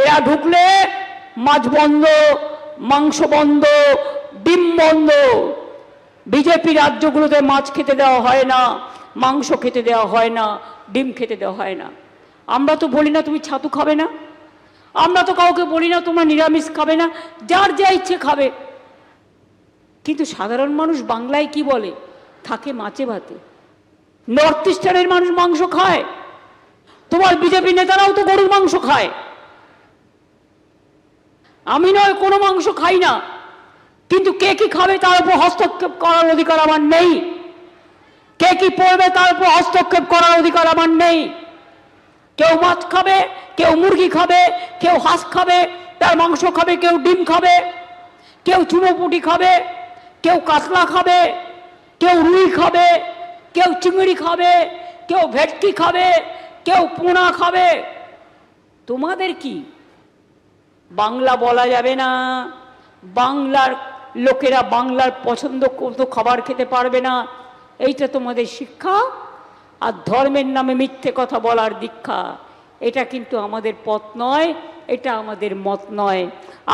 এরা ঢুকলে মাছ বন্ধ, মাংস বন্ধ, ডিম বন্ধ। বিজেপি রাজ্যগুলোতে মাছ খেতে দেওয়া হয় না, মাংস খেতে দেওয়া হয় না, ডিম খেতে দেওয়া হয় না। আমরা তো বলি না তুমি ছাতু খাবে না, আমরা তো কাউকে বলি না তোমরা নিরামিষ খাবে না, যার যা ইচ্ছে খাবে। কিন্তু সাধারণ মানুষ বাংলায় কি বলে? থাকে মাছে ভাতে। নর্থ ইস্টার্নের মানুষ মাংস খায়, তোমার বিজেপি নেতারাও তো গরুর মাংস খায়। আমি নয় কোনো মাংস খাই না, কিন্তু কে কি খাবে তার উপর হস্তক্ষেপ করার অধিকার আমার নেই। কে কি পড়বে তার উপর হস্তক্ষেপ করার অধিকার আমার নেই। কেউ মাছ খাবে, কেউ মুরগি খাবে, কেউ হাঁস খাবে, তার মাংস খাবে, কেউ ডিম খাবে, কেউ চুনোপুটি খাবে, কেউ কাতলা খাবে, কেউ রুই খাবে, কেউ চিংড়ি খাবে, কেউ ভেটকি খাবে, কেউ পোনা খাবে। তোমাদের কি? বাংলা বলা যাবে না, বাংলার লোকেরা বাংলার পছন্দ করতো খাবার খেতে পারবে না, এইটা তোমাদের শিক্ষা। আর ধর্মের নামে মিথ্যে কথা বলার দীক্ষা, এটা কিন্তু আমাদের পথ নয়, এটা আমাদের মত নয়।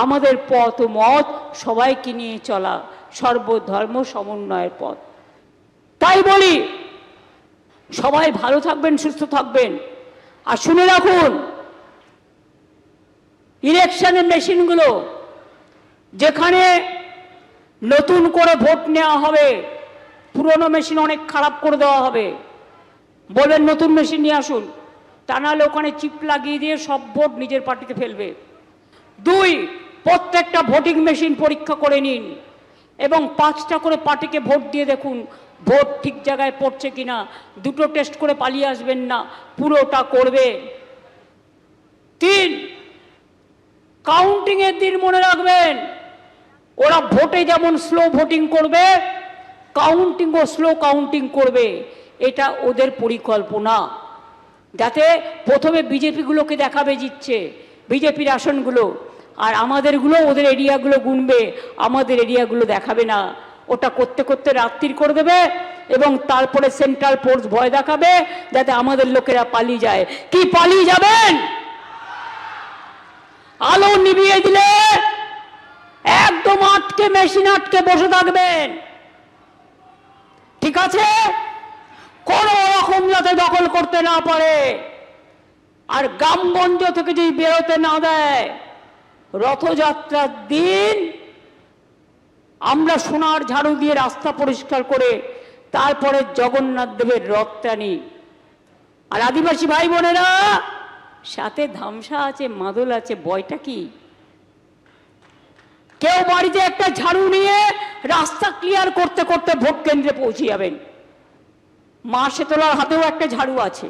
আমাদের পথ ও মত সবাইকে নিয়ে চলা, সর্বধর্ম সমন্বয়ের পথ। তাই বলি সবাই ভালো থাকবেন, সুস্থ থাকবেন। আর শুনে রাখুন, ইলেকশনের মেশিনগুলো যেখানে নতুন করে ভোট নেওয়া হবে, পুরনো মেশিন অনেক খারাপ করে দেওয়া হবে। বলবেন নতুন মেশিন নিয়ে আসুন, তা নাহলে ওখানে চিপ লাগিয়ে দিয়ে সব ভোট নিজের পার্টিতে ফেলবে। 2, প্রত্যেকটা ভোটিং মেশিন পরীক্ষা করে নিন এবং 5টা করে পার্টিকে ভোট দিয়ে দেখুন ভোট ঠিক জায়গায় পড়ছে কিনা। 2টো টেস্ট করে পালিয়ে আসবেন না, পুরোটা করবে। 3, কাউন্টিং এর দিন মনে রাখবেন, ওরা ভোটে যেমন স্লো ভোটিং করবে, কাউন্টিংও স্লো কাউন্টিং করবে। এটা ওদের পরিকল্পনা, যাতে প্রথমে বিজেপিগুলোকে দেখাবে জিতছে, বিজেপির আসনগুলো, আর আমাদেরগুলো ওদের এরিয়াগুলো গুনবে, আমাদের এরিয়াগুলো দেখাবে না। ওটা করতে করতে রাত্রির করে দেবে এবং তারপরে সেন্ট্রাল ফোর্স ভয় দেখাবে যাতে আমাদের লোকেরা পালিয়ে যায়। কি পালিয়ে যাবেন? আলো নিভিয়ে দিলে একদম আটকে, মেশিন আটকে বসে থাকবেন, ঠিক আছে? কোন রকম যাতে দখল করতে না পারে। আর গ্রামগঞ্জ থেকে যদি বেরোতে না দেয়, রথযাত্রার দিন আমরা সোনার ঝাড়ু দিয়ে রাস্তা পরিষ্কার করে তারপরে জগন্নাথ দেবের রথ টানি। আর আদিবাসী ভাই বোনেরা, সাথে ধামসা আছে, মাদল আছে, বয়টা কি? কেউ বাড়িতে একটা ঝাড়ু নিয়ে রাস্তা ক্লিয়ার করতে করতে ভোট কেন্দ্রে পৌঁছে যাবেন। মা শীতলার হাতেও একটা ঝাড়ু আছে।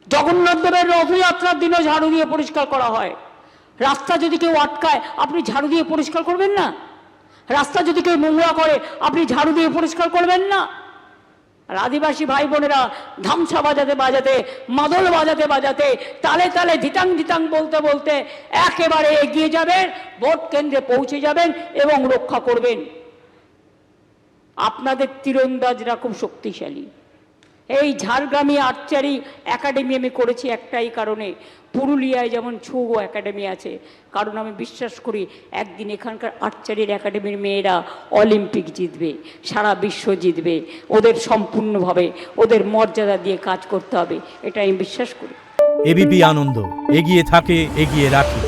জগন্নাথ দেবের রথযাত্রার দিনও ঝাড়ু দিয়ে পরিষ্কার করা হয়। রাস্তা যদি কেউ আটকায়, আপনি ঝাড়ু দিয়ে পরিষ্কার করবেন না? রাস্তা যদি কেউ নোংরা করে, আপনি ঝাড়ু দিয়ে পরিষ্কার করবেন না? আর আদিবাসী ভাই বোনেরা ধামসা বাজাতে বাজাতে, মাদল বাজাতে বাজাতে, তালে তালে ধিতাং ধিতাং বলতে বলতে একেবারে এগিয়ে যাবেন, ভোট কেন্দ্রে পৌঁছে যাবেন এবং রক্ষা করবেন। আপনাদের তীরন্দাজরা খুব শক্তিশালী। এই ঝাড়গ্রামে আর্চারি একাডেমি আমি করেছি একটাই কারণে, পুরুলিয়ায় যেমন ছৌ একাডেমি আছে, কারণ আমি বিশ্বাস করি একদিন এখানকার আর্চারির একাডেমির মেয়েরা অলিম্পিক জিতবে, সারা বিশ্ব জিতবে। ওদের সম্পূর্ণভাবে ওদের মর্যাদা দিয়ে কাজ করতে হবে, এটা আমি বিশ্বাস করি। এবিপি আনন্দ, এগিয়ে থাকে, এগিয়ে রাখে।